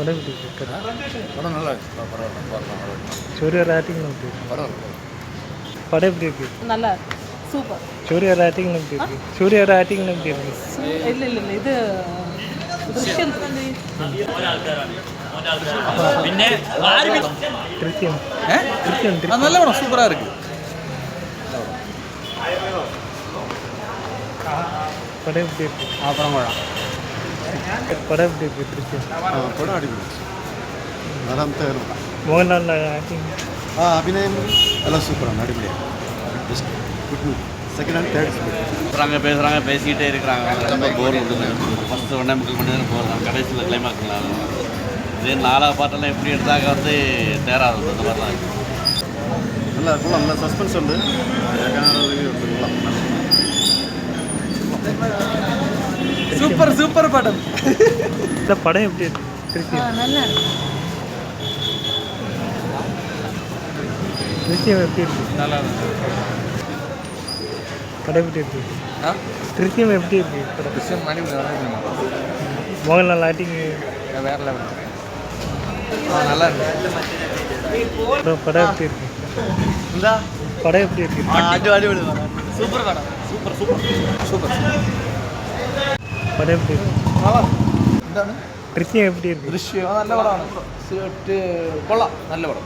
படம் எப்படி இருக்கு? படம் நல்லா இருக்கு. பரவாயில்ல. சூர்யா ஆக்டிங் எப்படி இருக்கு? பரவாயில்ல. படம் எப்படி இருக்கு? நல்லா சூப்பர். சூர்யா ஆக்டிங் எப்படி இருக்கு? சூர்யா ஆக்டிங் எப்படி இருக்கு? ഇല്ല ഇത് ദൃശ്യം പിന്നെ திருத்தியம் നല്ല പടം സൂപ്പറാ இருக்கு. படம் எப்படி இருக்கு? പടം കൊള്ളാം. படம் எப்படி இருக்கு? திருத்தியம் പടം അടിപൊളി. നാലാമത്തെ മോഹൻലാലിൻ്റെ ആക്ടിങ് അഭിനയം എല്ലാം സൂപ്പറാണ്, അടിപൊളിയാണ്. Good movie. Second and third பேசுகிறாங்க பேசிக்கிட்டே இருக்கிறாங்க. ரொம்ப போர் விடுது. ஃபஸ்ட்டு 1.5 மணி நேரம் போர் தான், கடைசியில் கிளைமாக்ஸ்லாம் இதே 4 பாட்டெல்லாம் எப்படி எடுத்தாக்க தேராது அந்த மாதிரி தான் இருக்குது. நல்லா கொள்ளலாம், நல்லா சஸ்பென்ஸ் ഉണ്ട്. சூப்பர் படம். இந்த படம் எப்படி இருக்கு? திருத்தியம் நல்லா திருத்தியம் எப்படி இருக்கு? நல்லா இருக்கு. படம் எப்படி இருக்கு? திருத்தியம் எப்படி இருக்கு? படம் விஷயம் மணி மோகன்லால் ஆக்டிங் வேற லெவல். நல்லா இருக்கு. படம் எப்படி இருக்கு? എന്താ படம் எப்படி இருக்கு? അടിപൊളി സൂപ്പർ പടം. സൂപ്പർ படம் எப்படி இருக்கு? എന്താണ് திருத்தியம் எப்படி இருக்கு? ദൃശ്യം നല്ല പടമാണ്. കൊള്ളാം, നല്ല പടം.